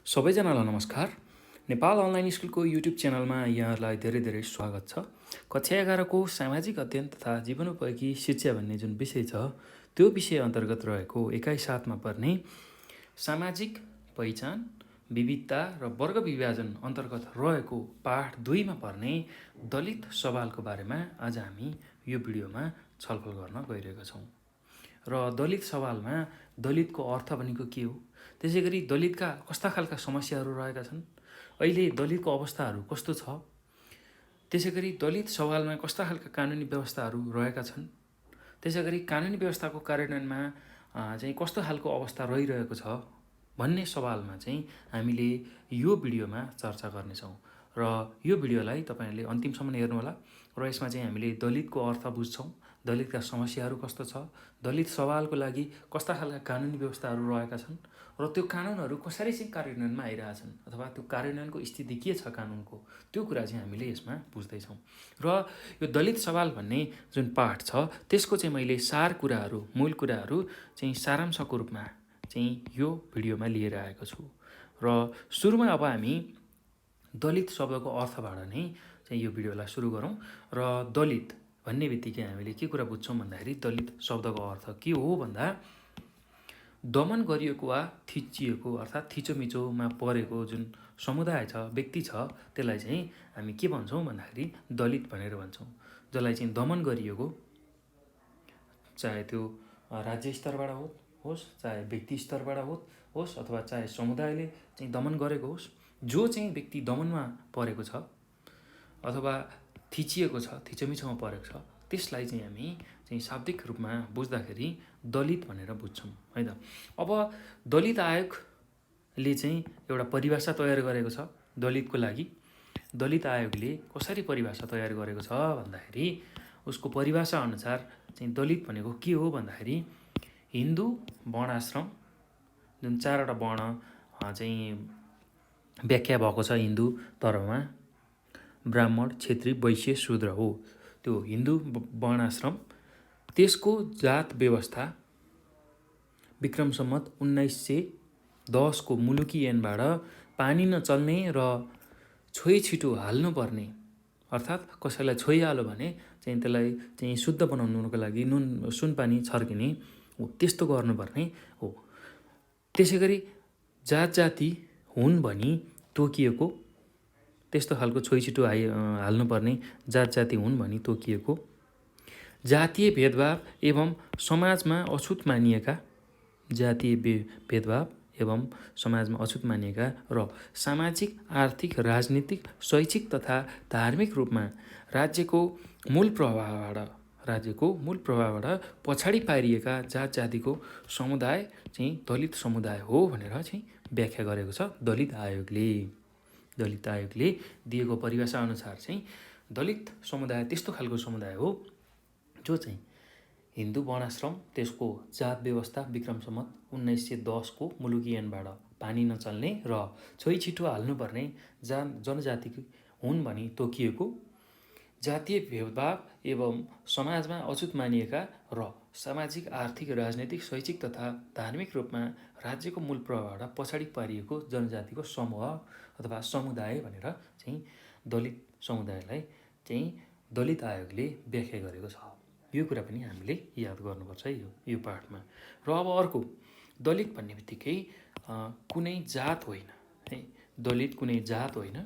सबैजनालाई नमस्कार। नेपाल अनलाइन स्कुलको युट्युब च्यानलमा यहाँहरूलाई धेरै धेरै स्वागत छ। कक्षा 11को सामाजिक अध्ययन तथा जीवनोपयोगी शिक्षा भन्ने जुन विषय छ त्यो विषय अन्तर्गत रहेको एकाइ 7मा पर्ने सामाजिक पहिचान, विविधता र वर्ग विभाजन अन्तर्गत रहेको पाठ 2मा पर्ने दलित सवालको बारेमा आज हामी यो भिडियोमा छलफल गर्न गइरहेका छौँ। र दलित सवालमा दलितको अर्थ भनेको के हो, त्यसै गरी दलितका कस्ता खालका समस्याहरू रहेका छन्, अहिले दलितको अवस्थाहरू कस्तो छ, त्यसै गरी दलित सवालमा कस्ता खालका कानुनी व्यवस्थाहरू रहेका छन्, त्यसै गरी कानुनी व्यवस्थाको कार्यान्वयनमा चाहिँ कस्तो खालको अवस्था रहिरहेको छ भन्ने सवालमा चाहिँ हामीले यो भिडियोमा चर्चा गर्नेछौँ। र यो भिडियोलाई तपाईँहरूले अन्तिमसम्म हेर्नुहोला र यसमा चाहिँ हामीले दलितको अर्थ बुझ्छौँ, दलितका समस्याहरू कस्तो छ, दलित सवालको लागि कस्ता खालका कानुनी व्यवस्थाहरू रहेका छन् र त्यो कानुनहरू कसरी चाहिँ कार्यान्वयनमा आइरहेछन् अथवा त्यो कार्यान्वयनको स्थिति के छ कानुनको, त्यो कुरा चाहिँ हामीले यसमा बुझ्दैछौँ। र यो दलित सवाल भन्ने जुन पाठ छ त्यसको चाहिँ मैले सार कुराहरू, मूल कुराहरू चाहिँ सारांशको रूपमा चाहिँ यो भिडियोमा लिएर आएको छु। र सुरुमा अब हामी दलित शब्दको अर्थबाट नै चाहिँ यो भिडियोलाई सुरु गरौँ। र दलित भन्ने बित्तिकै हामीले के कुरा बुझ्छौँ भन्दाखेरि दलित शब्दको अर्थ के हो भन्दा दमन गरिएको वा थिचिएको अर्थात् थिचोमिचोमा परेको जुन समुदाय छ, व्यक्ति छ, त्यसलाई चाहिँ हामी के भन्छौँ भन्दाखेरि दलित भनेर भन्छौँ। जसलाई चाहिँ दमन गरिएको, चाहे त्यो राज्य स्तरबाट होस्, चाहे व्यक्ति स्तरबाट होस् अथवा चाहे समुदायले चाहिँ दमन गरेको होस्, जो चाहिँ व्यक्ति दमनमा परेको छ अथवा थिचिएको छ, थिचोमिचोमा परेको छ, त्यसलाई चाहिँ हामी चाहिँ शाब्दिक रूपमा बुझ्दाखेरि दलित भनेर बुझ्छौँ, है त। अब दलित आयोगले चाहिँ एउटा परिभाषा तयार गरेको छ दलितको लागि। दलित आयोगले कसरी परिभाषा तयार गरेको छ भन्दाखेरि उसको परिभाषा अनुसार चाहिँ दलित भनेको के हो भन्दाखेरि हिन्दू वर्णाश्रम, जुन 4वटा वर्ण चाहिँ व्याख्या भएको छ हिन्दू धर्ममा, ब्राह्मण, क्षेत्री, वैश्य, शूद्र हो। त्यो हिन्दू वर्णाश्रम, त्यसको जात व्यवस्था विक्रम सम्वत 1910 को मुलुकी ऐनबाट पानी नचल्ने र छोइ छिटो हाल्नुपर्ने, अर्थात् कसैलाई छोइहाल्यो भने चाहिँ त्यसलाई चाहिँ शुद्ध बनाउनुको लागि सुनपानी छर्किने हो, त्यस्तो गर्नुपर्ने हो। त्यसै गरी जात जाति हुन् भनी तोकिएको, त्यस्तो खालको छोइ छिटो हाल्नुपर्ने जात जाति हुन् भनी तोकिएको, जातीय भेदभाव एवं समाजमा अछुत मानिएका, जातीय भेदभाव एवं समाजमा अछुत मानिएका र सामाजिक, आर्थिक, राजनीतिक, शैक्षिक तथा धार्मिक रूपमा राज्यको मूल प्रभावबाट पछाडि पारिएका जात जातिको समुदाय चाहिँ दलित समुदाय हो भनेर चाहिँ व्याख्या गरेको छ दलित आयोगले। दलित आयोगले दिएको परिभाषा अनुसार चाहिँ दलित समुदाय त्यस्तो खालको समुदाय हो जो चाहिँ हिन्दू वर्णाश्रम, त्यसको जात व्यवस्था विक्रम सम्वत 1910 को मुलुकी ऐनबाट पानी नचल्ने र छोइ छिटो हाल्नुपर्ने जनजाति हुन् भनी तोकिएको, जातीय भेदभाव एवं समाजमा अछुत मानिएका र सामाजिक, आर्थिक, राजनैतिक, शैक्षिक तथा धार्मिक रूपमा राज्यको मूल प्रभावबाट पछाडि पारिएको जनजातिको समूह अथवा समुदाय भनेर चाहिँ दलित समुदायलाई चाहिँ दलित आयोगले व्याख्या गरेको छ। यो कुरा पनि हामीले याद गर्नुपर्छ यो पाठमा। र अब अर्को, दलित भन्ने बित्तिकै कुनै जात होइन है, दलित कुनै जात होइन,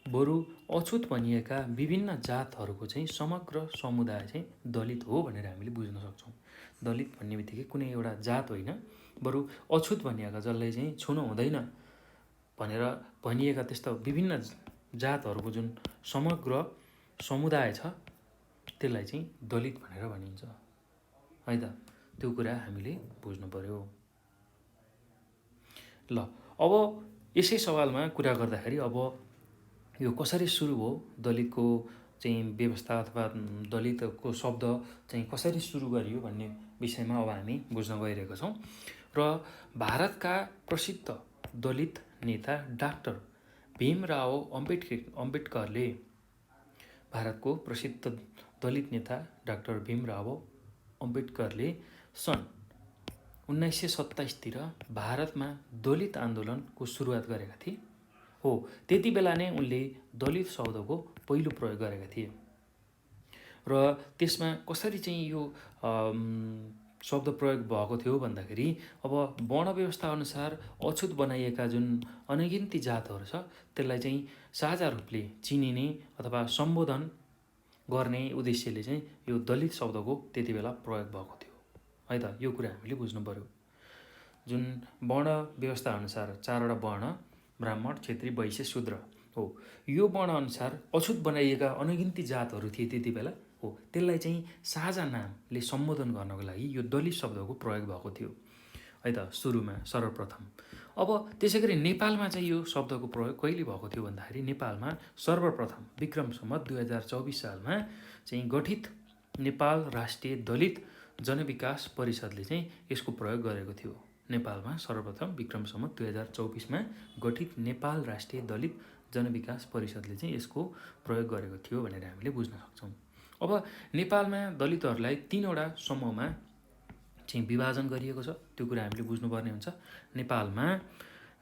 बरु अछुत भनिएका विभिन्न जातहरूको चाहिँ समग्र समुदाय चाहिँ दलित हो भनेर हामीले बुझ्न सक्छौँ। दलित भन्ने बित्तिकै कुनै एउटा जात होइन, बरु अछुत भनिएका, जसलाई चाहिँ छुनु हुँदैन भनेर भनिएका त्यस्ता विभिन्न जातहरूको जुन समग्र समुदाय छ त्यसलाई चाहिँ दलित भनेर भनिन्छ, है त। त्यो कुरा हामीले बुझ्नु पर्यो। ल अब यसै सवालमा कुरा गर्दाखेरि अब यो कसरी सुरु हो, दलितको चाहिँ व्यवस्था अथवा दलितको शब्द चाहिँ कसरी सुरु गरियो भन्ने विषयमा अब हामी बुझ्न गइरहेका छौँ। र भारतका प्रसिद्ध दलित नेता डाक्टर भीमराव अम्बेडकरले, भारतको प्रसिद्ध दलित नेता डाक्टर भीमराव अम्बेडकरले सन् 1927 भारतमा दलित आन्दोलनको सुरुवात गरेका थिए। हो, त्यति बेला नै उनले दलित शब्दको पहिलो प्रयोग गरेका थिए र त्यसमा कसरी चाहिँ यो शब्द प्रयोग भएको थियो भन्दाखेरि अब वर्ण व्यवस्था अनुसार अछुत बनाइएका जुन अनगिन्ती जातहरू छ त्यसलाई चाहिँ साझा रूपले चिनिने अथवा सम्बोधन गर्ने उद्देश्यले चाहिँ यो दलित शब्दको त्यति बेला प्रयोग भएको थियो है त। यो कुरा हामीले बुझ्नु पर्यो। जुन वर्ण व्यवस्था अनुसार 4वटा वर्ण ब्राह्मण, क्षेत्री, वैश्य, शूद्र हो, यो वर्ण अनुसार अछुत बनाइएका अनगिन्ती जातहरू थिए त्यति बेला हो, त्यसलाई चाहिँ साझा नामले सम्बोधन गर्नको लागि यो दलित शब्दको प्रयोग भएको थियो है त सुरुमा सर्वप्रथम। अब त्यसै गरी नेपालमा चाहिँ यो शब्दको प्रयोग कहिले भएको थियो भन्दाखेरि नेपालमा सर्वप्रथम विक्रम सम्वत 2024 सालमा चाहिँ गठित नेपाल राष्ट्रिय दलित जनविकास परिषदले चाहिँ यसको प्रयोग गरेको थियो। नेपालमा सर्वप्रथम विक्रम सम्वत 2024मा गठित नेपाल राष्ट्रिय दलित जनविकास परिषदले चाहिँ यसको प्रयोग गरेको थियो भनेर हामीले बुझ्न सक्छौँ। अब नेपालमा दलितहरूलाई 3वटा समूहमा चाहिँ विभाजन गरिएको छ, त्यो कुरा हामीले बुझ्नुपर्ने हुन्छ।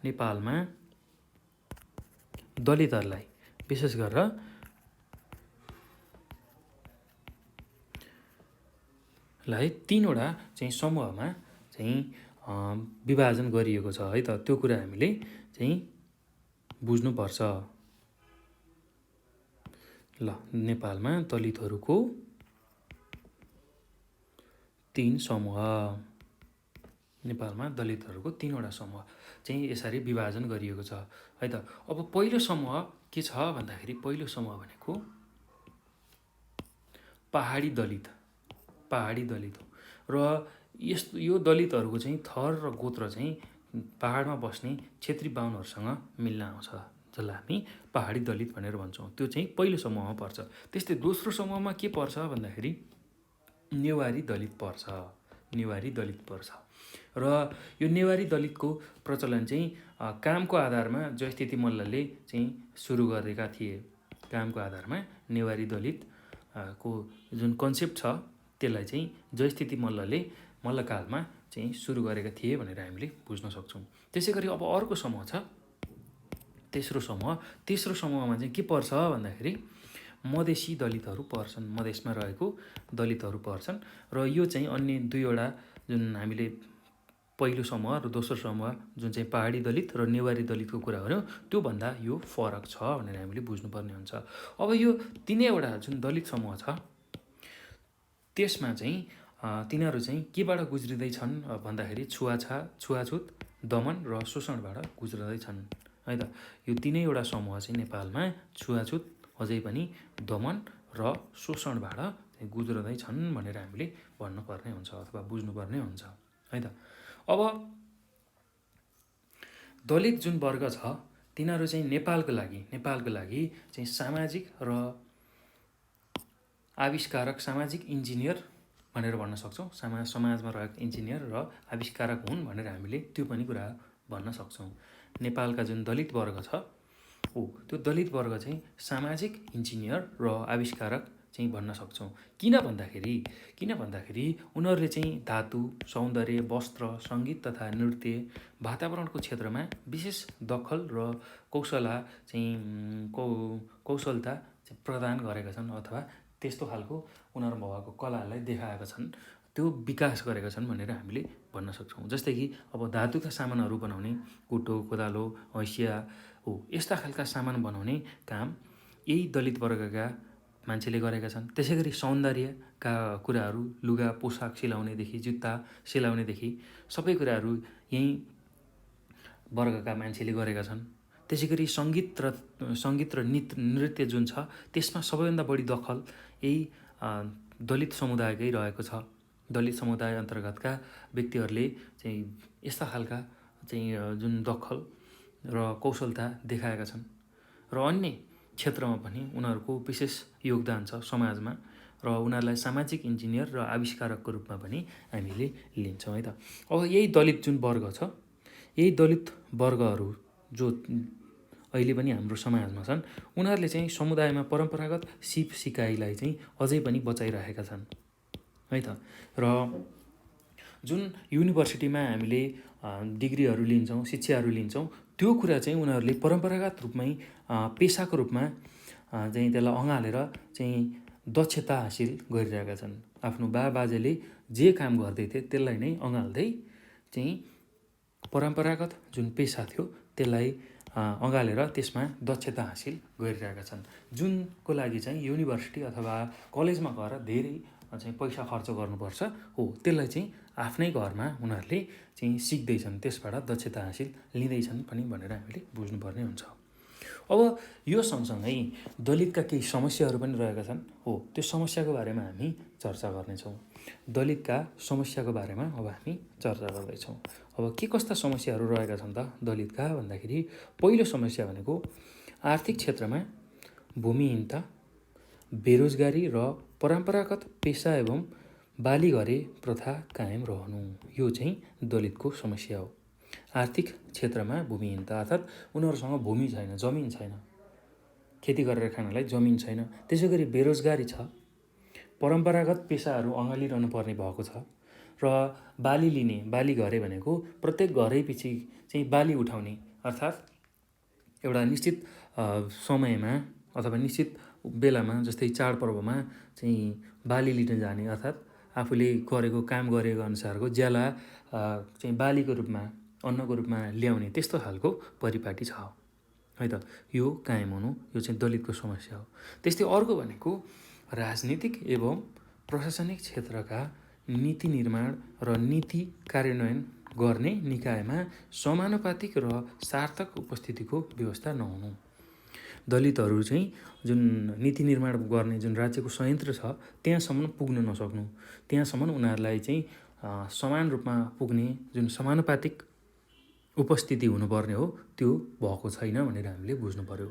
नेपालमा दलितहरूलाई विशेष गरेर लाई 3वटा चाहिँ समूहमा चाहिँ विभाजन गरिएको छ है त। त्यो कुरा हामीले चाहिँ बुझ्नुपर्छ। ल, नेपालमा दलितहरूको 3 समूह, नेपालमा दलितहरूको 3वटा समूह चाहिँ यसरी विभाजन गरिएको छ है त। अब पहिलो समूह के छ भन्दाखेरि पहिलो समूह भनेको पहाडी दलित हो र यो दलितहरूको चाहिँ थर र गोत्र चाहिँ पहाडमा बस्ने क्षेत्री बाहुनहरूसँग मिल्न आउँछ, जसलाई हामी पहाडी दलित भनेर भन्छौँ। त्यो चाहिँ पहिलो समूहमा पर्छ। त्यस्तै दोस्रो समूहमा के पर्छ भन्दाखेरि नेवारी दलित पर्छ र यो नेवारी दलितको प्रचलन चाहिँ कामको आधारमा जयस्थिति मल्लले चाहिँ सुरु गरेका थिए। कामको आधारमा नेवारी दलित को जुन कन्सेप्ट छ त्यसलाई चाहिँ जयस्थिति मल्लले मल्लकालमा चाहिँ सुरु गरेका थिए भनेर हामीले बुझ्न सक्छौँ। त्यसै गरी अब अर्को समूह छ तेस्रो समूहमा चाहिँ के पर्छ भन्दाखेरि मधेसी दलितहरू पर्छन्, मधेसमा रहेको दलितहरू पर्छन् र यो चाहिँ अन्य 2वटा जुन हामीले पहिलो समूह र दोस्रो समूह जुन चाहिँ पहाडी दलित र नेवारी दलितको कुरा गर्यौँ त्योभन्दा यो फरक छ भनेर हामीले बुझ्नुपर्ने हुन्छ। अब यो 3वटा जुन दलित समूह छ त्यसमा चाहिँ तिनीहरू चाहिँ केबाट गुज्रिँदैछन् भन्दाखेरि छुवाछुत, दमन र शोषणबाट गुज्रिँदैछन् है त। यो 3वटा समूह चाहिँ नेपालमा छुवाछुत, अझै पनि दमन र शोषणबाट गुज्रिँदैछन् भनेर हामीले भन्नुपर्ने हुन्छ अथवा बुझ्नुपर्ने हुन्छ है त। अब दलित जुन वर्ग छ तिनीहरू चाहिँ नेपालको लागि चाहिँ सामाजिक र आविष्कारक, सामाजिक इन्जिनियर भनेर भन्न सक्छौँ। समाजमा रहेको इन्जिनियर र आविष्कारक हुन् भनेर हामीले त्यो पनि कुरा भन्न सक्छौँ। नेपालका जुन दलित वर्ग छ त्यो दलित वर्ग चाहिँ सामाजिक इन्जिनियर र आविष्कारक चाहिँ भन्न सक्छौँ। किन भन्दाखेरि उनीहरूले चाहिँ धातु, सौन्दर्य, वस्त्र, सङ्गीत तथा नृत्य, वातावरणको क्षेत्रमा विशेष दखल र कौशलता प्रदान गरेका छन् अथवा त्यस्तो खालको उनीहरूमा भएको कलालाई देखाएका छन्, त्यो विकास गरेका छन् भनेर हामीले भन्न सक्छौँ। जस्तै कि अब धातुका सामानहरू बनाउने, कुटो, कोदालो, हैसिया हो, यस्ता खालका सामान बनाउने काम यही दलित वर्गका मान्छेले गरेका छन्। त्यसै गरी सौन्दर्यका कुराहरू, लुगा पोसाक सिलाउनेदेखि जुत्ता सिलाउनेदेखि सबै कुराहरू यही वर्गका मान्छेले गरेका छन्। त्यसै गरी सङ्गीत र नृत्य जुन छ त्यसमा सबैभन्दा बढी दखल यही दलित समुदायकै रहेको छ। दलित समुदाय अन्तर्गतका व्यक्तिहरूले चाहिँ यस्ता खालका चाहिँ जुन दखल र कौशलता देखाएका छन् र अन्य क्षेत्रमा पनि उनीहरूको विशेष योगदान छ समाजमा र उनीहरूलाई सामाजिक इन्जिनियर र आविष्कारकको रूपमा पनि हामीले लिन्छौँ है त। अब यही दलित जुन वर्ग छ, यही दलित वर्गहरू जो अहिले पनि हाम्रो समाजमा छन् उनीहरूले चाहिँ समुदायमा परम्परागत सिप सिकाइलाई चाहिँ अझै पनि बचाइरहेका छन् है त। र जुन युनिभर्सिटीमा हामीले डिग्रीहरू लिन्छौँ, शिक्षाहरू लिन्छौँ, त्यो कुरा चाहिँ उनीहरूले परम्परागत रूपमै पेसाको रूपमा चाहिँ त्यसलाई अँगालेर चाहिँ दक्षता हासिल गरिरहेका छन्। आफ्नो बाजेले जे काम गर्दै थिए त्यसलाई नै अँगाल्दै चाहिँ परम्परागत जुन पेसा थियो त्यसलाई अँगालेर त्यसमा दक्षता हासिल गरिरहेका छन्, जुनको लागि चाहिँ युनिभर्सिटी अथवा कलेजमा गएर धेरै चाहिँ पैसा खर्च गर्नुपर्छ हो। त्यसलाई चाहिँ आफ्नै घरमा उनीहरूले चाहिँ सिक्दैछन्, त्यसबाट दक्षता हासिल लिँदैछन् पनि भनेर हामीले बुझ्नुपर्ने हुन्छ। अब यो सँगसँगै दलितका केही समस्याहरू पनि रहेका छन् हो, त्यो समस्याको बारेमा हामी चर्चा गर्नेछौँ। दलितका समस्याको बारेमा अब हामी चर्चा गर्दैछौँ। अब के कस्ता समस्याहरू रहेका छन् त दलितका भन्दाखेरि पहिलो समस्या भनेको आर्थिक क्षेत्रमा भूमिहीनता, बेरोजगारी र परम्परागत पेसा एवं बालीघरे प्रथा कायम रहनु, यो चाहिँ दलितको समस्या हो। आर्थिक क्षेत्रमा भूमिहीनता अर्थात् उनीहरूसँग भूमि छैन, जमिन छैन, खेती गरेर खानलाई जमिन छैन। त्यसै गरी बेरोजगारी छ, परम्परागत पेसाहरू अँगालिरहनु पर्ने भएको छ र बाली लिने, बाली घरे भनेको प्रत्येक घरै पछि चाहिँ बाली उठाउने अर्थात् एउटा निश्चित समयमा अथवा निश्चित बेलामा जस्तै चाडपर्वमा चाहिँ बाली लिन जाने अर्थात् आफूले गरेको काम गरेको अनुसारको ज्याला चाहिँ बालीको रूपमा, अन्नको रूपमा ल्याउने त्यस्तो खालको परिपाटी छ है त। यो कायम हुनु, यो चाहिँ दलितको समस्या हो। त्यस्तै अर्को भनेको राजनीतिक एवं प्रशासनिक क्षेत्रका नीति निर्माण र नीति कार्यान्वयन गर्ने निकायमा समानुपातिक र सार्थक उपस्थितिको व्यवस्था नहुनु। दलितहरू चाहिँ जुन नीति निर्माण गर्ने जुन राज्यको संयन्त्र छ त्यहाँसम्म पुग्न नसक्नु, त्यहाँसम्म उनीहरूलाई चाहिँ समान रूपमा पुग्ने जुन समानुपातिक उपस्थिति हुनुपर्ने हो त्यो भएको छैन भनेर हामीले बुझ्नु पर्यो।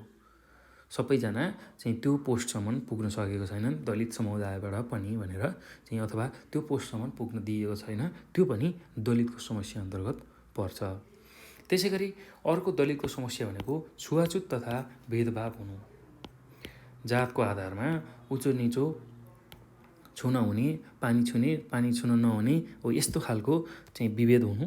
सबैजना चाहिँ त्यो पोस्टसम्म पुग्न सकेको छैनन् दलित समुदायबाट पनि भनेर चाहिँ, अथवा त्यो पोस्टसम्म पुग्न दिएको छैन, त्यो पनि दलितको समस्या अन्तर्गत पर्छ। त्यसै गरी अर्को दलितको समस्या भनेको छुवाछुत तथा भेदभाव हुनु, जातको आधारमा उचो निचो छुन हुने, पानी छुन नहुने हो, यस्तो खालको चाहिँ विभेद हुनु।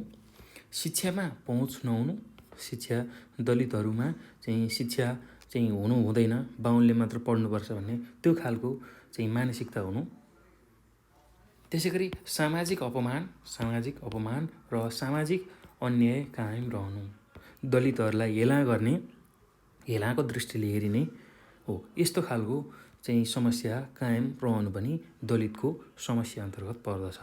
शिक्षामा पहुँच नहुनु, शिक्षा दलितहरूमा चाहिँ शिक्षा चाहिँ हुनु हुँदैन, बाहुनले मात्र पढ्नुपर्छ भन्ने त्यो खालको चाहिँ मानसिकता हुनु। त्यसै गरी सामाजिक अपमान र सामाजिक अन्याय कायम रहनु, दलितहरूलाई हेला गर्ने, हेलाको दृष्टिले हेरिने हो, यस्तो खालको चाहिँ समस्या कायम रहनु पनि दलितको समस्या अन्तर्गत पर्दछ।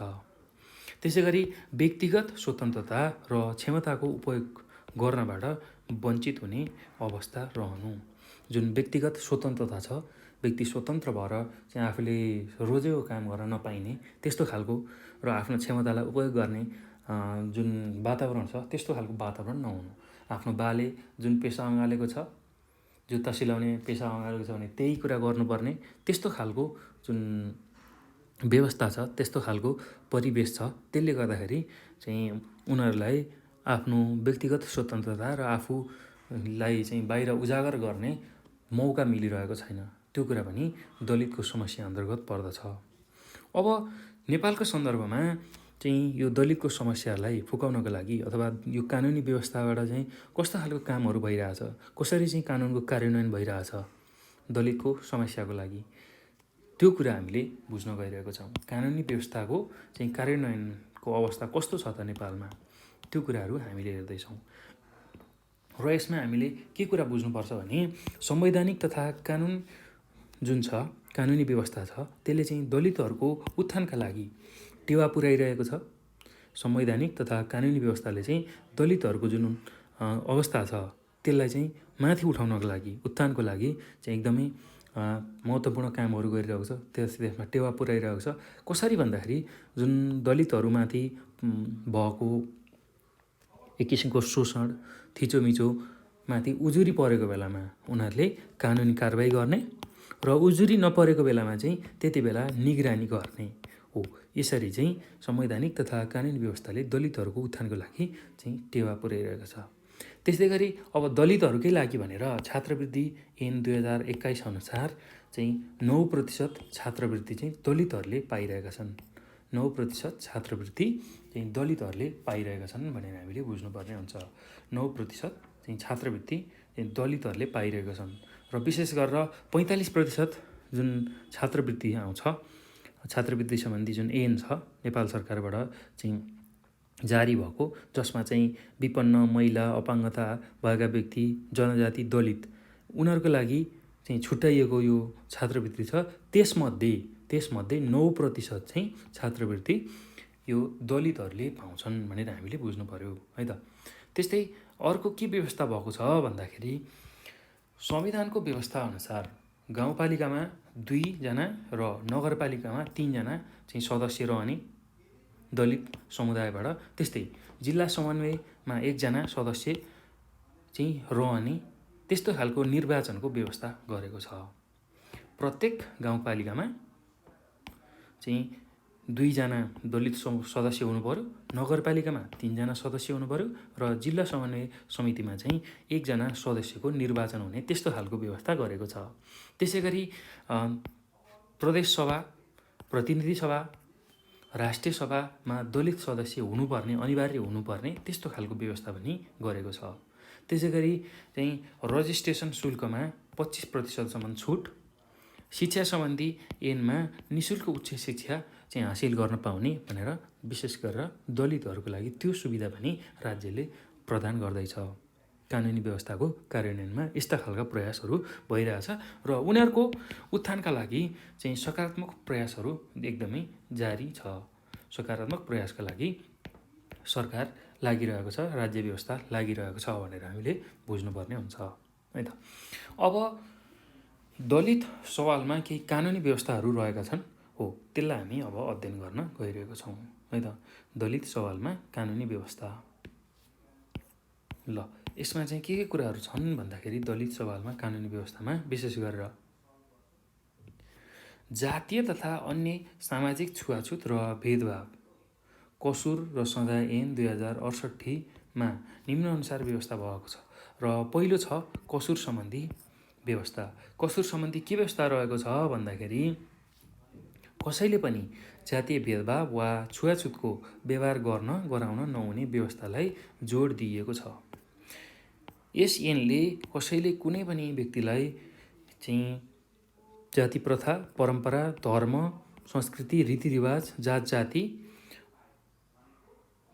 त्यसै गरी व्यक्तिगत स्वतन्त्रता र क्षमताको उपयोग गर्नबाट वञ्चित हुने अवस्था रहनु, जुन व्यक्तिगत स्वतन्त्रता छ, व्यक्ति स्वतन्त्र भएर चाहिँ आफूले रोजेको काम गर्न नपाइने त्यस्तो खालको र आफ्नो क्षमतालाई उपयोग गर्ने जुन वातावरण छ त्यस्तो खालको वातावरण नहुनु। आफ्नो बाले जुन पेसा अँगालेको छ, जुत्ता सिलाउने पेसा अँगालेको छ भने त्यही कुरा गर्नुपर्ने त्यस्तो खालको जुन व्यवस्था छ, त्यस्तो खालको परिवेश छ, त्यसले गर्दाखेरि चाहिँ उनीहरूलाई आफ्नो व्यक्तिगत स्वतन्त्रता र आफूलाई चाहिँ बाहिर उजागर गर्ने मौका मिलिरहेको छैन, त्यो कुरा पनि दलितको समस्या अन्तर्गत पर्दछ। अब नेपालको सन्दर्भमा चाहिँ यो दलितको समस्यालाई फुकाउनको लागि अथवा यो कानुनी व्यवस्थाबाट चाहिँ कस्तो खालको कामहरू भइरहेछ, कसरी चाहिँ कानुनको कार्यान्वयन भइरहेछ दलितको समस्याको लागि, त्यो कुरा हामीले बुझ्न गइरहेको छौँ। कानुनी व्यवस्थाको चाहिँ कार्यान्वयनको अवस्था कस्तो छ त नेपालमा, त्यो कुराहरू हामीले हेर्दैछौँ। र यसमा हामीले के कुरा बुझ्नुपर्छ भने संवैधानिक तथा कानुन जुन छ, कानुनी व्यवस्था छ, त्यसले चाहिँ दलितहरूको उत्थानका लागि टेवा पुर्याइरहेको छ। संवैधानिक तथा कानुनी व्यवस्थाले चाहिँ दलितहरूको जुन अवस्था छ त्यसलाई चाहिँ माथि उठाउनको लागि, उत्थानको लागि चाहिँ एकदमै महत्त्वपूर्ण कामहरू गरिरहेको छ, त्यसमा टेवा पुर्याइरहेको छ। कसरी भन्दाखेरि जुन दलितहरूमाथि भएको एक किसिमको शोषण, थिचोमिचोमाथि उजुरी परेको बेलामा उनीहरूले कानुनी कारबाही गर्ने र उजुरी नपरेको बेलामा चाहिँ त्यति बेला निगरानी गर्ने हो। यसरी चाहिँ संवैधानिक तथा कानुनी व्यवस्थाले दलितहरूको उत्थानको लागि चाहिँ टेवा पुर्याइरहेको छ। त्यस्तै गरी अब दलितहरूकै लागि भनेर छात्रवृत्ति ऐन 2021 अनुसार चाहिँ 9% छात्रवृत्ति चाहिँ दलितहरूले पाइरहेका छन्। 9% छात्रवृत्ति चाहिँ दलितहरूले पाइरहेका छन् भनेर हामीले बुझ्नुपर्ने हुन्छ। 9% चाहिँ छात्रवृत्ति चाहिँ दलितहरूले पाइरहेका छन् र विशेष गरेर 45% जुन छात्रवृत्ति आउँछ, छात्रवृत्ति सम्बन्धी जुन ऐन छ नेपाल सरकारबाट चाहिँ जारी भएको, जसमा चाहिँ विपन्न, महिला, अपाङ्गता भएका व्यक्ति, जनजाति, दलित उनीहरूको लागि चाहिँ छुट्याइएको यो छात्रवृत्ति छ। त्यसमध्ये 9% चाहिँ छात्रवृत्ति यो दलितहरूले पाउँछन् भनेर हामीले बुझ्नु पर्यो है त। त्यस्तै अर्को के व्यवस्था भएको छ भन्दाखेरि संविधानको व्यवस्था अनुसार गाउँपालिकामा 2 जना र नगरपालिकामा 3 जना चाहिँ सदस्य रहने दलित समुदायबाट, त्यस्तै जिल्ला समन्वयमा 1 जना सदस्य चाहिँ रहने त्यस्तो खालको निर्वाचनको व्यवस्था गरेको छ। प्रत्येक गाउँपालिकामा चाहिँ 2 जना दलित सदस्य हुनु पर्यो, नगरपालिकामा 3 जना सदस्य हुनु पर्यो र जिल्ला समन्वय समितिमा चाहिँ 1 जना सदस्यको निर्वाचन हुने त्यस्तो खालको व्यवस्था गरेको छ। त्यसै गरी प्रदेश सभा, प्रतिनिधि सभा, राष्ट्रिय सभामा दलित सदस्य हुनुपर्ने, अनिवार्य हुनुपर्ने त्यस्तो खालको व्यवस्था पनि गरेको छ। त्यसै गरी चाहिँ रजिस्ट्रेसन शुल्कमा 25% छुट, शिक्षा सम्बन्धी ऐनमा निःशुल्क उच्च शिक्षा चाहिँ हासिल गर्न पाउने भनेर विशेष गरेर दलितहरूको लागि त्यो सुविधा पनि राज्यले प्रदान गर्दैछ। कानुनी व्यवस्थाको कार्यान्वयनमा यस्ता खालका प्रयासहरू भइरहेछ र उनीहरूको उत्थानका लागि चाहिँ सकारात्मक प्रयासहरू एकदमै जारी छ। सकारात्मक प्रयासका लागि सरकार लागिरहेको छ, राज्य व्यवस्था लागिरहेको छ भनेर हामीले बुझ्नुपर्ने हुन्छ है त। अब दलित सवालमा केही कानुनी व्यवस्थाहरू रहेका छन्, हो त्यसलाई हामी अब अध्ययन गर्न गइरहेको छौँ है त। दलित सवालमा कानुनी व्यवस्था, ल यसमा चाहिँ के कुराहरू छन् भन्दाखेरि दलित सवालमा कानुनी व्यवस्थामा विशेष गरेर जातीय तथा अन्य सामाजिक छुवाछुत र भेदभाव, कसुर र सजाय ऐन 2068मा निम्नअनुसार व्यवस्था भएको छ। र पहिलो छ कसुर सम्बन्धी व्यवस्था। कसुर सम्बन्धी के व्यवस्था रहेको छ भन्दाखेरि कसैले पनि जातीय भेदभाव वा छुवाछुतको व्यवहार गराउन नहुने व्यवस्थालाई जोड दिइएको छ। यस ऐनले कसैले कुनै पनि व्यक्तिलाई चाहिँ जाति प्रथा, परम्परा, धर्म, संस्कृति, रीतिरिवाज, जात-जाति,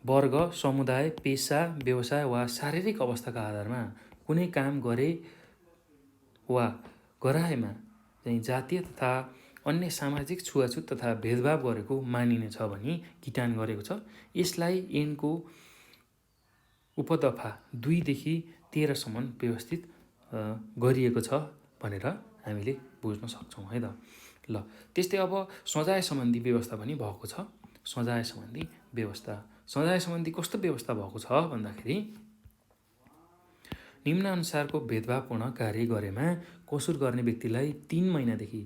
वर्ग, समुदाय, पेसा, व्यवसाय वा शारीरिक अवस्थाका आधारमा कुनै काम गरे वा गराएमा चाहिँ जातीय तथा अन्य सामाजिक छुवाछुत तथा भेदभाव गरेको मानिनेछ भनी किटान गरेको छ। यसलाई ऐनको उपदफा 2 देखि 13 सम्म व्यवस्थित गरिएको छ भनेर हामीले बुझ्न सक्छौँ है त। ल त्यस्तै अब सजाय सम्बन्धी व्यवस्था पनि भएको छ। सजाय सम्बन्धी व्यवस्था, सजाय सम्बन्धी कस्तो व्यवस्था भएको छ भन्दाखेरि निम्नअनुसारको भेदभावपूर्ण कार्य गरेमा कसुर गर्ने व्यक्तिलाई 3 महिनादेखि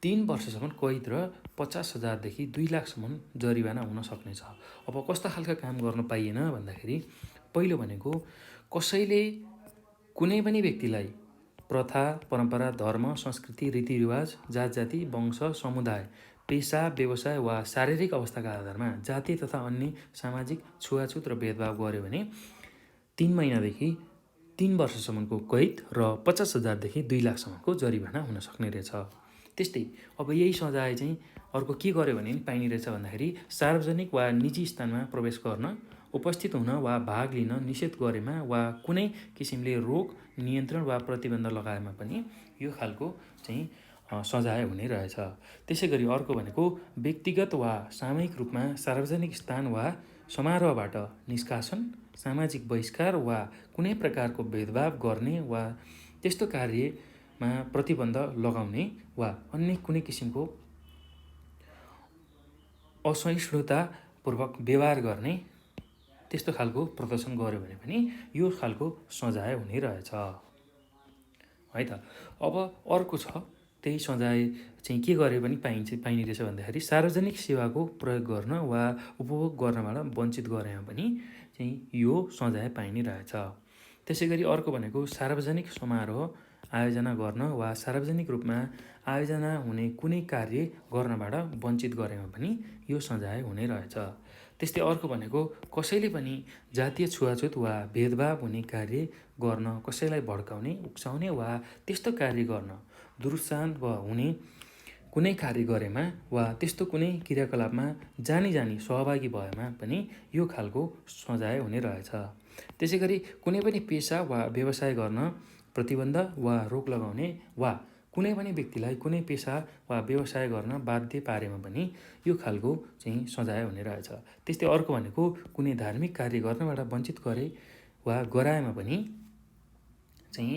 3 वर्षसम्म कैद र 50,000 देखि 2 लाखसम्म जरिवाना हुन सक्नेछ। अब कस्ता खालका काम गर्न पाइएन भन्दाखेरि पहिलो भनेको कसैले कुनै पनि व्यक्तिलाई प्रथा, परम्परा, धर्म, संस्कृति, रीतिरिवाज, जात-जाति, वंश, समुदाय, पेसा, व्यवसाय वा शारीरिक अवस्थाका आधारमा जातीय तथा अन्य सामाजिक छुवाछुत र भेदभाव गर्यो भने 3 महिनादेखि 3 वर्षसम्मको कैद र 50,000 देखि 2 लाखसम्मको जरिवाना हुन सक्ने रहेछ। त्यस्तै अब यही सजाय चाहिँ अर्को के गर्यो भने पाइने रहेछ भन्दाखेरि सार्वजनिक वा निजी स्थानमा प्रवेश गर्न, उपस्थित हुन वा भाग लिन निषेध गरेमा वा कुनै किसिमले रोक, नियन्त्रण वा प्रतिबन्ध लगाएमा पनि यो खालको चाहिँ सजाय हुने रहेछ। त्यसै गरी अर्को भनेको व्यक्तिगत वा सामूहिक रूपमा सार्वजनिक स्थान वा समारोहबाट निष्कासन, सामाजिक बहिष्कार वा कुनै प्रकारको भेदभाव गर्ने वा त्यस्तो कार्यमा प्रतिबन्ध लगाउने वा अन्य कुनै किसिमको असहिष्णुतापूर्वक व्यवहार गर्ने त्यस्तो खालको प्रदर्शन गर्यो भने पनि यो खालको सजाय हुने रहेछ है त। अब अर्को छ त्यही सजाय चाहिँ के गरे पनि पाइने रहेछ भन्दाखेरि सार्वजनिक सेवाको प्रयोग गर्न वा उपभोग गर्नबाट वञ्चित गरेमा पनि चाहिँ यो सजाय पाइने रहेछ। त्यसै गरी अर्को भनेको सार्वजनिक समारोह आयोजना गर्न वा सार्वजनिक रूपमा आयोजना हुने कुनै कार्य गर्नबाट वञ्चित गरेमा पनि यो सजाय हुने रहेछ। त्यस्तै अर्को भनेको कसैले पनि जातीय छुवाछुत वा भेदभाव हुने कार्य गर्न, कसैलाई भड्काउने, उक्साउने वा त्यस्तो कार्य गर्न, दुरुत्साहन वा हुने कुनै कार्य गरेमा वा त्यस्तो कुनै क्रियाकलापमा जानी सहभागी भएमा पनि यो खालको सजाय हुने रहेछ। त्यसै गरी कुनै पनि पेसा वा व्यवसाय गर्न प्रतिबन्ध वा रोक लगाउने वा कुनै पनि व्यक्तिलाई कुनै पेसा वा व्यवसाय गर्न बाध्य पारेमा पनि यो खालको चाहिँ सजाय हुने रहेछ। त्यस्तै अर्को भनेको कुनै धार्मिक कार्य गर्नबाट वञ्चित गरे वा गराएमा पनि चाहिँ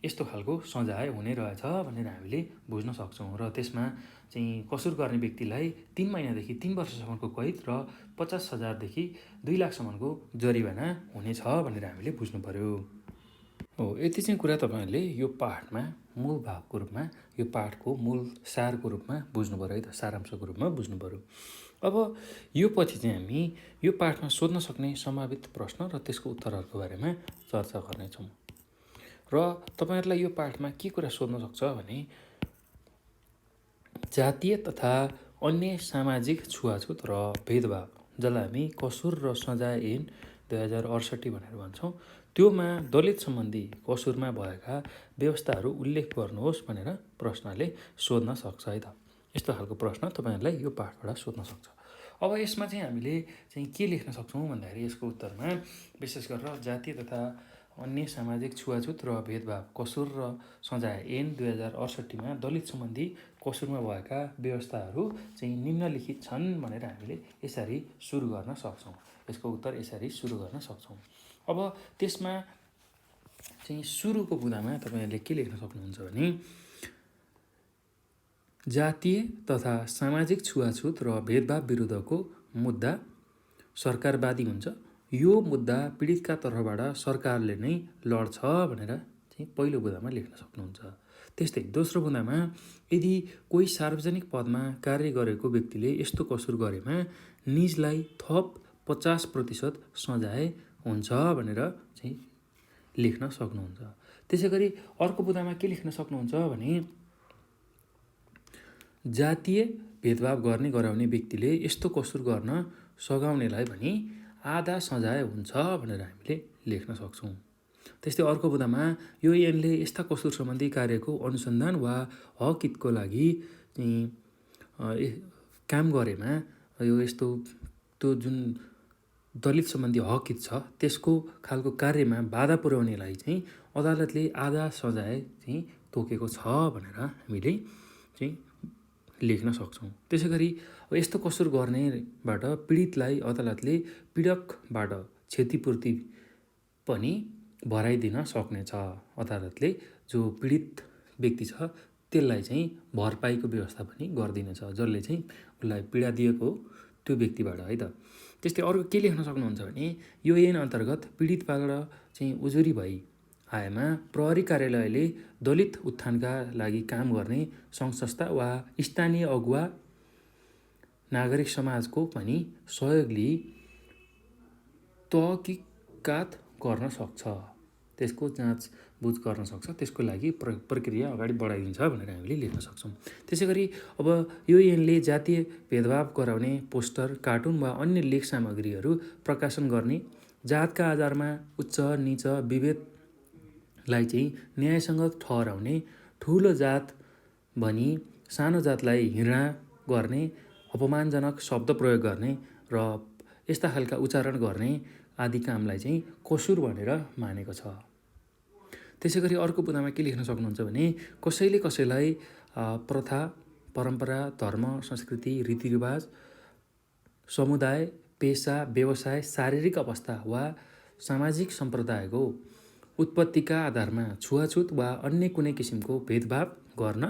यस्तो खालको सजाय हुने रहेछ भनेर हामीले बुझ्न सक्छौँ। र त्यसमा चाहिँ कसुर गर्ने व्यक्तिलाई 3 महिनादेखि 3 वर्षसम्मको कैद र 50,000देखि 2 लाखसम्मको जरिवाना हुनेछ भनेर हामीले बुझ्नु पर्यो। हो, यति चाहिँ कुरा तपाईँहरूले यो पाठमा मूल भागको रूपमा, यो पाठको मूल सारको रूपमा बुझ्नु पर्यो है त, सारांशको रूपमा बुझ्नु पर्यो। अब यो पछि चाहिँ हामी यो पाठमा सोध्न सक्ने सम्भावित प्रश्न र त्यसको उत्तरहरूको बारेमा चर्चा गर्नेछौँ। र तपाईँहरूलाई यो पाठमा के कुरा सोध्न सक्छ भने जातीय तथा अन्य सामाजिक छुवाछुत र भेदभाव, जसलाई हामी कसुर र सजाय ऐन 2068 भनेर भन्छौँ, त्योमा दलित सम्बन्धी कसुरमा भएका व्यवस्थाहरू उल्लेख गर्नुहोस् भनेर प्रश्नले सोध्न सक्छ है त। यस्तो खालको प्रश्न तपाईँहरूलाई यो पाठबाट सोध्न सक्छ। अब यसमा चाहिँ हामीले चाहिँ के लेख्न सक्छौँ भन्दाखेरि यसको उत्तरमा विशेष गरेर जातीय तथा अन्य सामाजिक छुवाछुत र भेदभाव कसुर र सजाय ऐन 2068मा दलित सम्बन्धी कसुरमा भएका व्यवस्थाहरू चाहिँ निम्नलिखित छन् भनेर हामीले यसरी सुरु गर्न सक्छौँ। यसको उत्तर यसरी सुरु गर्न सक्छौँ। अब त्यसमा चाहिँ सुरुको बुँदामा तपाईँहरूले के लेख्न सक्नुहुन्छ भने जातीय तथा सामाजिक छुवाछुत र भेदभाव विरुद्धको मुद्दा सरकारवादी हुन्छ। यो मुद्दा पीडितका तर्फबाट सरकारले नै लड्छ भनेर चाहिँ पहिलो बुँदामा लेख्न सक्नुहुन्छ। त्यस्तै दोस्रो बुँदामा यदि कोही सार्वजनिक पदमा कार्य गरेको व्यक्तिले यस्तो कसुर गरेमा निजलाई थप 50% सजाय हुन्छ भनेर चाहिँ लेख्न सक्नुहुन्छ। त्यसै गरी अर्को बुँदामा के लेख्न सक्नुहुन्छ भने जातीय भेदभाव गर्ने गराउने व्यक्तिले यस्तो कसुर गर्न सघाउनेलाई पनि आधा सजाय हुन्छ भनेर हामीले लेख्न सक्छौँ। त्यस्तै अर्को बुँदामा यो ऐनले यस्ता कसुर सम्बन्धी कार्यको अनुसन्धान वा हक हितको लागि काम गरेमा यो यस्तो त्यो जुन दलित सम्बन्धी हक हित छ त्यसको खालको कार्यमा बाधा पुर्याउनेलाई चाहिँ अदालतले आधा सजाय चाहिँ तोकेको छ भनेर हामीले चाहिँ लेख्न सक्छौँ। त्यसै गरी यस्तो कसुर गर्नेबाट पीडितलाई अदालतले पीडकबाट क्षतिपूर्ति पनि भराइदिन सक्नेछ। अदालतले जो पीडित व्यक्ति छ त्यसलाई चाहिँ भरपाईको व्यवस्था पनि गरिदिनेछ, जसले चाहिँ उसलाई पीडा दिएको त्यो व्यक्तिबाट है त। त्यस्तै अर्को के लेख्न सक्नुहुन्छ भने यो ऐन अन्तर्गत पीडितबाट चाहिँ उजुरी भई आएमा प्रहरी कार्यालयले दलित उत्थानका लागि काम गर्ने सङ्घ संस्था वा स्थानीय अगुवा नागरिक समाजको पनि सहयोग लिई तहकिकात गर्न सक्छ, त्यसको जाँचबुझ गर्न सक्छ, त्यसको लागि प्रक्रिया अगाडि बढाइदिन्छ भनेर हामीले लेख्न सक्छौँ। त्यसै गरी अब यो ऐनले जातीय भेदभाव गराउने पोस्टर, कार्टुन वा अन्य लेख सामग्रीहरू प्रकाशन गर्ने, जातका आधारमा उच्च नीच विभेदलाई चाहिँ न्यायसङ्गत ठहराउने, ठुलो जात भनी सानो जातलाई घृणा गर्ने, अपमानजनक शब्द प्रयोग गर्ने र यस्ता खालका उच्चारण गर्ने आदि कामलाई चाहिँ कसुर भनेर मानेको छ। त्यसै गरी अर्को बुँदामा के लेख्न सक्नुहुन्छ भने कसैले कसैलाई प्रथा, परम्परा, धर्म, संस्कृति, रीतिरिवाज, समुदाय, पेसा, व्यवसाय, शारीरिक अवस्था वा सामाजिक सम्प्रदायको उत्पत्तिका आधारमा छुवाछुत वा अन्य कुनै किसिमको भेदभाव गर्न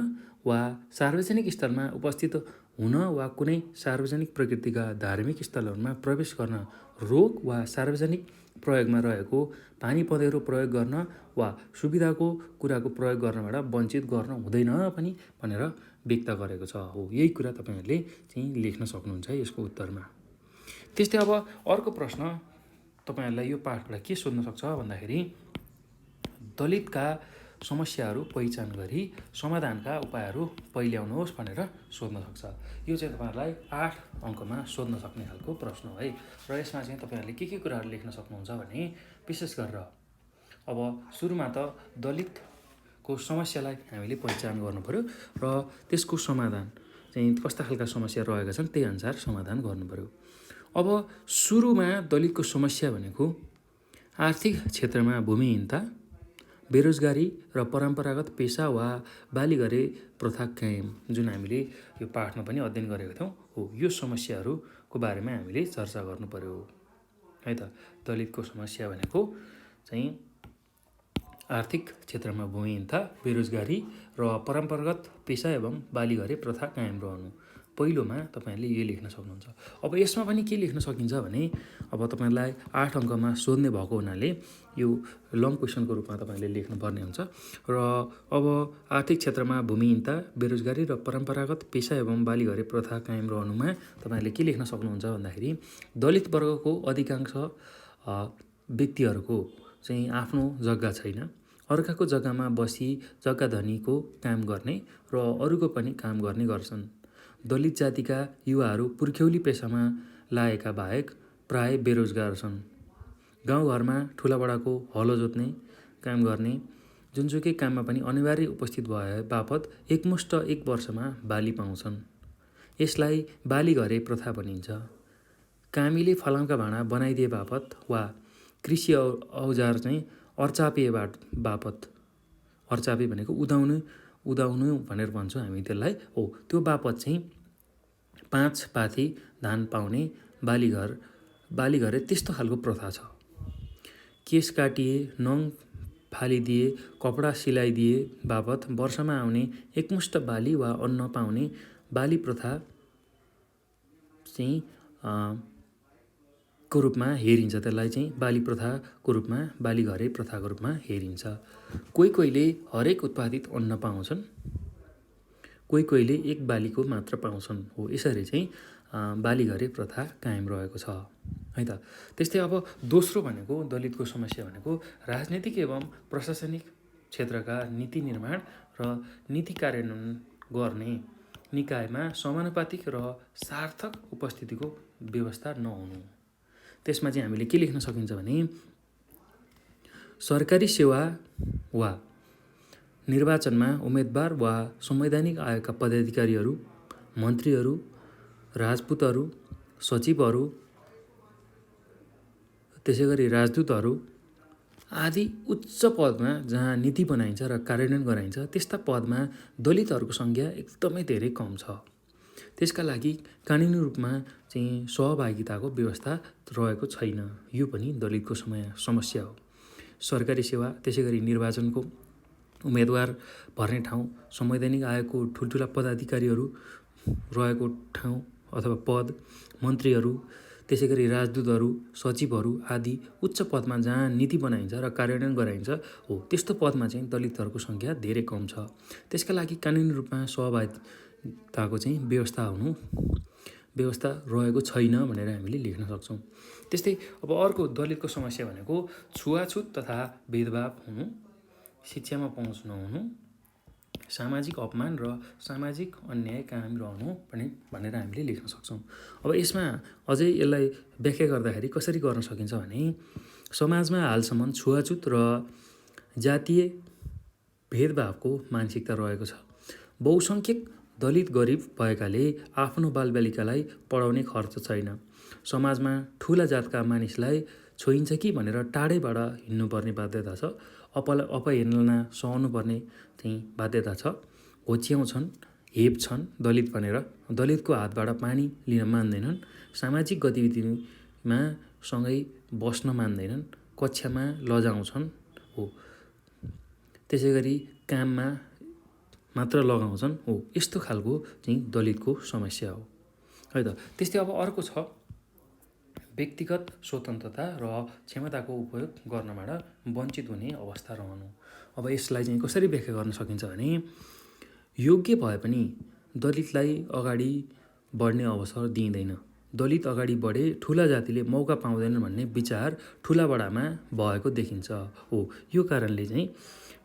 वा सार्वजनिक स्थलमा उपस्थित हुन वा कुनै सार्वजनिक प्रकृतिका धार्मिक स्थलहरूमा प्रवेश गर्न रोक वा सार्वजनिक प्रयोगमा रहेको पानी पँधेरो प्रयोग गर्न वा सुविधाको कुराको प्रयोग गर्नबाट वञ्चित गर्न हुँदैन पनि भनेर व्यक्त गरेको छ। हो, यही कुरा तपाईँहरूले चाहिँ लेख्न सक्नुहुन्छ यसको उत्तरमा। त्यस्तै अब अर्को प्रश्न तपाईँहरूलाई यो पाठबाट के सोध्न सक्छ भन्दाखेरि दलितका समस्याहरू पहिचान गरी समाधानका उपायहरू पहिल्याउनुहोस् भनेर सोध्न सक्छ। यो चाहिँ तपाईँहरूलाई 8 अङ्कमा सोध्न सक्ने खालको प्रश्न हो है। र यसमा चाहिँ तपाईँहरूले के कुराहरू लेख्न सक्नुहुन्छ भने विशेष गरेर अब सुरुमा त दलितको समस्यालाई हामीले पहिचान गर्नु पर्यो र त्यसको समाधान चाहिँ कस्ता खालका समस्या रहेका छन् त्यही अनुसार समाधान गर्नु पर्यो। अब सुरुमा दलितको समस्या भनेको आर्थिक क्षेत्रमा भूमिहीनता, बेरोजगारी र परम्परागत पेसा वा बालीघरे प्रथा कायम, जुन हामीले यो पाठमा पनि अध्ययन गरेका थियौँ हो। यो समस्याहरूको बारेमा हामीले चर्चा गर्नु पर्यो है त। दलितको समस्या भनेको चाहिँ आर्थिक क्षेत्रमा भूमिहीनता, बेरोजगारी र परम्परागत पेसा एवं बालीघरे प्रथा कायम रहनु। पहिलोमा तपाईँहरूले यो लेख्न सक्नुहुन्छ। अब यसमा पनि के लेख्न सकिन्छ भने अब तपाईँलाई 8 अङ्कमा सोध्ने भएको हुनाले यो लङ क्वेसनको रूपमा तपाईँले लेख्नुपर्ने हुन्छ। र अब आर्थिक क्षेत्रमा भूमिहीनता, बेरोजगारी र परम्परागत पेसा एवं बालीघरे प्रथा कायम रहनुमा तपाईँहरूले के लेख्न सक्नुहुन्छ भन्दाखेरि दलित वर्गको अधिकांश व्यक्तिहरूको चाहिँ आफ्नो जग्गा छैन, अर्काको जग्गामा बसी जग्गा धनीको काम गर्ने र अरूको पनि काम गर्ने गर्छन्। दलित जातिका युवाहरू पुर्ख्यौली पेसामा लागेका बाहेक प्राय बेरोजगार छन्। गाउँघरमा ठुलाबडाको हलो जोत्ने काम गर्ने जुनसुकै काममा पनि अनिवार्य उपस्थित भए बापत एकमुष्ट 1 वर्षमा बाली पाउँछन्। यसलाई बालीघरे प्रथा भनिन्छ। कामीले फलामका भाँडा बनाइदिए बापत वा कृषि औजार चाहिँ अर्चापिए बापत, अर्चापे भनेको उदाउनु भनेर भन्छौँ हामी त्यसलाई हो, त्यो बापत चाहिँ 5 पाथी धान पाउने बालीघरे त्यस्तो खालको प्रथा छ। केस काटिए, नङ फालिदिए, कपडा सिलाइदिए बापत वर्षमा आउने एकमुष्ट बाली वा अन्न पाउने बाली प्रथा चाहिँ को रूपमा हेरिन्छ। त्यसलाई चाहिँ बाली प्रथाको रूपमा, बालीघरे प्रथाको रूपमा हेरिन्छ। कोहीले हरेक उत्पादित अन्न पाउँछन्, कोहीले 1 बालीको मात्र पाउँछन् हो। यसरी चाहिँ बालीघरे प्रथा कायम रहेको छ है त। त्यस्तै अब दोस्रो भनेको दलितको समस्या भनेको राजनीतिक एवं प्रशासनिक क्षेत्रका नीति निर्माण र नीति कार्यान्वयन गर्ने निकायमा समानुपातिक र सार्थक उपस्थितिको व्यवस्था नहुनु। त्यसमा चाहिँ हामीले के लेख्न सकिन्छ भने सरकारी सेवा वा निर्वाचनमा उम्मेदवार वा संवैधानिक आयोगका पदाधिकारीहरू, मन्त्रीहरू, राजपूतहरू, सचिवहरू, त्यसै गरी राजदूतहरू आदि उच्च पदमा जहाँ नीति बनाइन्छ र कार्यान्वयन गराइन्छ त्यस्ता पदमा दलितहरूको सङ्ख्या एकदमै धेरै कम छ। त्यसका लागि कानुनी रूपमा चाहिँ सहभागिताको व्यवस्था रहेको छैन। यो पनि दलितको समस्या हो। सरकारी सेवा, त्यसै गरी निर्वाचनको उम्मेदवार भर्ने ठाउँ, संवैधानिक आयोगको ठुल्ठुला पदाधिकारीहरू रहेको ठाउँ अथवा पद, मन्त्रीहरू, त्यसै गरी राजदूतहरू, सचिवहरू आदि उच्च पदमा जहाँ नीति बनाइन्छ र कार्यान्वयन गराइन्छ हो त्यस्तो पदमा चाहिँ दलितहरूको सङ्ख्या धेरै कम छ। त्यसका लागि कानुनी रूपमा सहभागिताको चाहिँ व्यवस्था रहेको छैन भनेर हामीले लेख्न सक्छौँ। त्यस्तै अब अर्को दलितको समस्या भनेको छुवाछुत तथा भेदभाव हुनु, शिक्षामा पहुँच नहुनु, सामाजिक अपमान र सामाजिक अन्याय कायम रहनु भनेर हामीले लेख्न सक्छौँ। अब यसमा अझै यसलाई व्याख्या गर्दाखेरि कसरी गर्न सकिन्छ भने समाजमा हालसम्म छुवाछुत र जातीय भेदभावको मानसिकता रहेको छ। बहुसङ्ख्यक दलित गरिब भएकाले आफ्नो बालबालिकालाई पढाउने खर्च छैन। समाजमा ठुला जातका मानिसलाई छोइन्छ कि भनेर टाढैबाट हिँड्नुपर्ने बाध्यता छ। अपहेलना सहनु पर्ने चाहिँ बाध्यता छ। होच्याउँछन्, हेप्छन् दलित भनेर, दलितको हातबाट पानी लिन मान्दैनन्, सामाजिक गतिविधिमा सँगै बस्न मान्दैनन्, कक्षामा लजाउँछन् हो, त्यसै गरी काममा मात्र लगाउँछन् हो। यस्तो खालको चाहिँ दलितको समस्या हो है त। त्यस्तै अब अर्को छ व्यक्तिगत स्वतन्त्रता र क्षमताको उपयोग गर्नबाट वञ्चित हुने अवस्था रहनु। अब यसलाई चाहिँ कसरी व्याख्या गर्न सकिन्छ भने योग्य भए पनि दलितलाई अगाडि बढ्ने अवसर दिइँदैन। दलित अगाडि बढे ठुला जातिले मौका पाउँदैनन् भन्ने विचार ठुला बडामा भएको देखिन्छ। हो, यो कारणले चाहिँ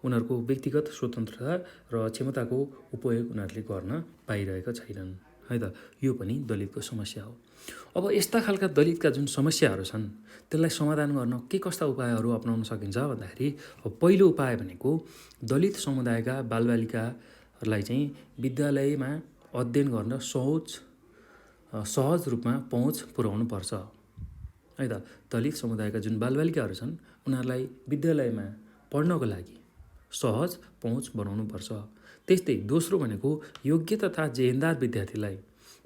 उनीहरूको व्यक्तिगत स्वतन्त्रता र क्षमताको उपयोग उनीहरूले गर्न पाइरहेका छैनन् है त। यो पनि दलितको समस्या हो। अब यस्ता खालका दलितका जुन समस्याहरू छन् त्यसलाई समाधान गर्न के कस्ता उपायहरू अपनाउन सकिन्छ भन्दाखेरि पहिलो उपाय भनेको दलित समुदायका बालबालिकाहरूलाई चाहिँ विद्यालयमा अध्ययन गर्न सहज रूपमा पहुँच पुर्याउनुपर्छ है त। दलित समुदायका जुन बालबालिकाहरू छन् उनीहरूलाई विद्यालयमा पढ्नको लागि सहज पहुँच बनाउनुपर्छ। त्यस्तै दोस्रो भनेको योग्य तथा जेहेन्दार विद्यार्थीलाई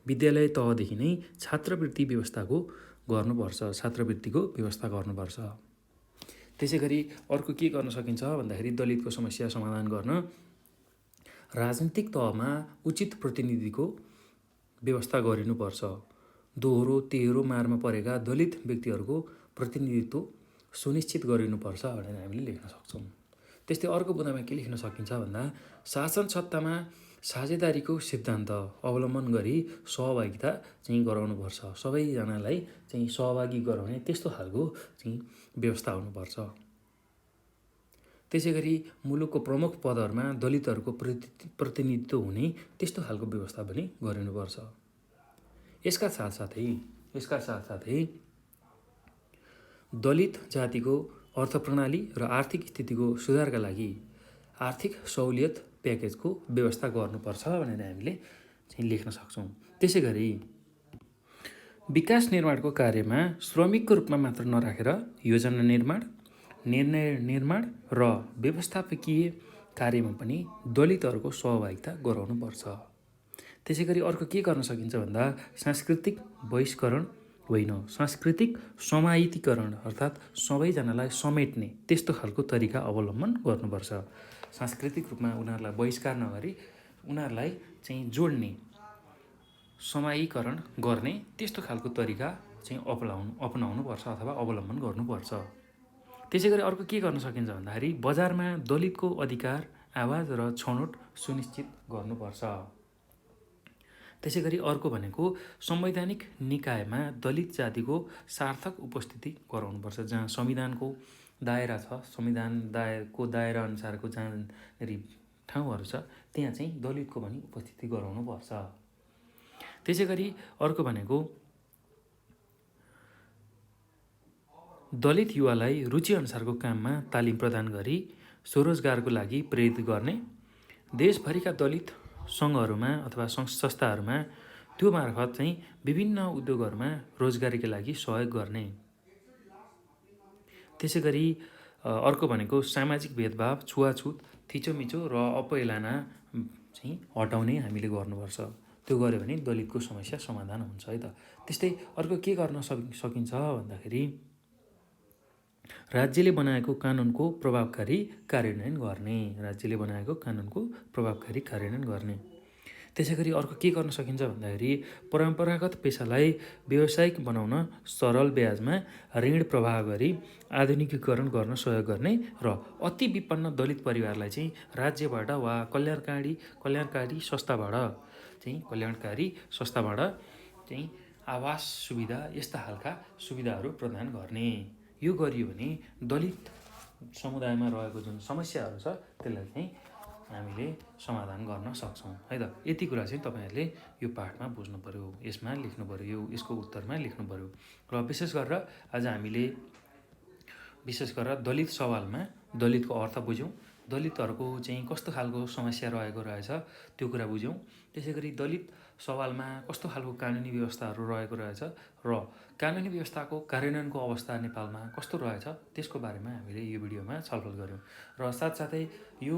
विद्यालय तहदेखि नै छात्रवृत्तिको व्यवस्था गर्नुपर्छ। त्यसै गरी अर्को के गर्न सकिन्छ भन्दाखेरि दलितको समस्या समाधान गर्न राजनीतिक तहमा उचित प्रतिनिधिको व्यवस्था गरिनुपर्छ। दोहोरो तेह्रो मारमा परेका दलित व्यक्तिहरूको प्रतिनिधित्व सुनिश्चित गरिनुपर्छ भनेर हामीले लेख्न सक्छौँ। त्यस्तै अर्को बुँदामा के लेख्न सकिन्छ भन्दा शासन सत्तामा साझेदारीको सिद्धान्त अवलम्बन गरी सहभागिता चाहिँ गराउनुपर्छ। सबैजनालाई चाहिँ सहभागी गराउने त्यस्तो खालको चाहिँ व्यवस्था हुनुपर्छ। त्यसै गरी मुलुकको प्रमुख पदहरूमा दलितहरूको प्रतिनिधित्व हुने त्यस्तो खालको व्यवस्था पनि गरिनुपर्छ। यसका साथसाथै दलित जातिको अर्थप्रणाली र आर्थिक स्थितिको सुधारका लागि आर्थिक सहुलियत प्याकेजको व्यवस्था गर्नुपर्छ भनेर हामीले चाहिँ लेख्न सक्छौँ। त्यसै गरी विकास निर्माणको कार्यमा श्रमिकको रूपमा मात्र नराखेर योजना निर्माण, निर्णय निर्माण र व्यवस्थापकीय कार्यमा पनि दलितहरूको सहभागिता गराउनुपर्छ। त्यसै गरी अर्को के गर्न सकिन्छ भन्दा सांस्कृतिक बहिष्करण होइन, सांस्कृतिक समाहितीकरण अर्थात् सबैजनालाई समेट्ने त्यस्तो खालको तरिका अवलम्बन गर्नुपर्छ। सांस्कृतिक रूपमा उनीहरूलाई बहिष्कार नगरी उनीहरूलाई चाहिँ जोड्ने, समाहीकरण गर्ने त्यस्तो खालको तरिका चाहिँ अपनाउनुपर्छ अथवा अवलम्बन गर्नुपर्छ। त्यसै गरी अर्को के गर्न सकिन्छ भन्दाखेरि बजारमा दलितको अधिकार, आवाज र छनौट सुनिश्चित गर्नुपर्छ। त्यसै गरी अर्को भनेको संवैधानिक निकायमा दलित जातिको सार्थक उपस्थिति गराउनुपर्छ। जहाँ संविधानको दायरा छ, संविधानको दायरा अनुसारको जहाँनेरि ठाउँहरू छ त्यहाँ चाहिँ दलितको पनि उपस्थिति गराउनुपर्छ। त्यसै गरी अर्को भनेको दलित युवालाई रुचिअनुसारको काममा तालिम प्रदान गरी स्वरोजगारको लागि प्रेरित गर्ने, देशभरिका दलित सङ्घहरूमा अथवा संस्थाहरूमा त्यो मार्फत चाहिँ विभिन्न उद्योगहरूमा रोजगारीका लागि सहयोग गर्ने। त्यसै गरी अर्को भनेको सामाजिक भेदभाव, छुवाछुत, थिचोमिचो र अपहेलना चाहिँ हटाउने हामीले गर्नुपर्छ। त्यो गऱ्यो भने दलितको समस्या समाधान हुन्छ है त। त्यस्तै अर्को के गर्न सकिन्छ भन्दाखेरि राज्यले बनाएको कानुनको प्रभावकारी कार्यान्वयन गर्ने। त्यसै गरी अर्को के गर्न सकिन्छ भन्दाखेरि परम्परागत पेसालाई व्यावसायिक बनाउन सरल ब्याजमा ऋण प्रवाह गरी आधुनिकीकरण गर्न सहयोग गर्ने र अति विपन्न दलित परिवारलाई चाहिँ राज्यबाट वा कल्याणकारी संस्थाबाट चाहिँ आवास सुविधा यस्ता खालका सुविधाहरू प्रदान गर्ने। यो गरियो भने दलित समुदायमा रहेको जुन समस्याहरू छ त्यसलाई चाहिँ हामीले समाधान गर्न सक्छौँ है त। यति कुरा चाहिँ तपाईँहरूले यो पाठमा बुझ्नु पर्यो, यसमा लेख्नु पर्यो, यसको उत्तरमा लेख्नु पर्यो। र विशेष गरेर दलित सवालमा दलितको अर्थ बुझ्यौँ, दलितहरूको चाहिँ कस्तो खालको समस्या रहेको रहेछ त्यो कुरा बुझ्यौँ। त्यसै गरी दलित सवालमा कस्तो खालको कानुनी व्यवस्थाहरू रहेको रहेछ र कानुनी व्यवस्थाको कार्यान्वयनको अवस्था नेपालमा कस्तो रहेछ त्यसको बारेमा हामीले यो भिडियोमा छलफल गऱ्यौँ। र साथसाथै यो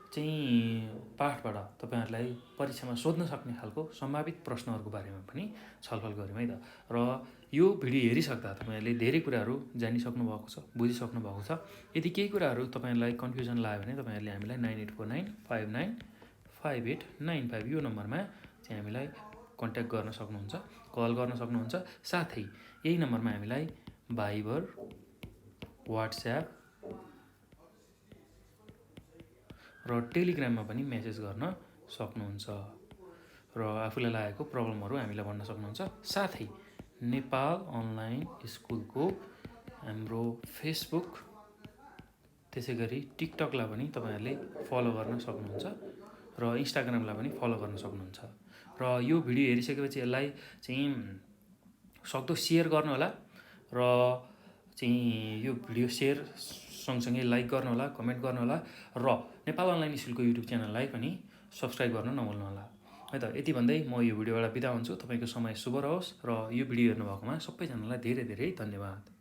चाहिँ पाठबाट तपाईँहरूलाई परीक्षामा सोध्न सक्ने खालको सम्भावित प्रश्नहरूको बारेमा पनि छलफल गऱ्यौँ है त। र यो भिडियो हेरिसक्दा तपाईँहरूले धेरै कुराहरू जानिसक्नु भएको छ, बुझिसक्नु भएको छ। यदि केही कुराहरू तपाईँहरूलाई कन्फ्युजन लाग्यो भने तपाईँहरूले हामीलाई 9849595895 यो नम्बरमा चाहिँ हामीलाई कन्ट्याक्ट गर्न सक्नुहुन्छ, कल गर्न सक्नुहुन्छ। साथै यही नम्बरमा हामीलाई भाइबर, वाट्सएप र टेलिग्राममा पनि मेसेज गर्न सक्नुहुन्छ। र आफूलाई लागेको प्रब्लमहरू हामीलाई भन्न सक्नुहुन्छ। साथै नेपाल अनलाइन स्कुलको हाम्रो फेसबुक त्यसै गरी टिकटकलाई पनि तपाईँहरूले फलो गर्न सक्नुहुन्छ र इन्स्टाग्रामलाई पनि फलो गर्न सक्नुहुन्छ। र यो भिडियो हेरिसकेपछि यसलाई चाहिँ सक्दो सेयर गर्नुहोला र चाहिँ यो भिडियो सेयर सँगसँगै लाइक गर्नुहोला, कमेन्ट गर्नुहोला र नेपाल अनलाइन स्कुलको युट्युब च्यानललाई पनि सब्सक्राइब गर्न नभुल्नुहोला। है त, यति भन्दै म यो भिडियोबाट बिदा हुन्छु। तपाईँको समय शुभ रहोस् र यो भिडियो हेर्नुभएकोमा सबैजनालाई धेरै धेरै धन्यवाद।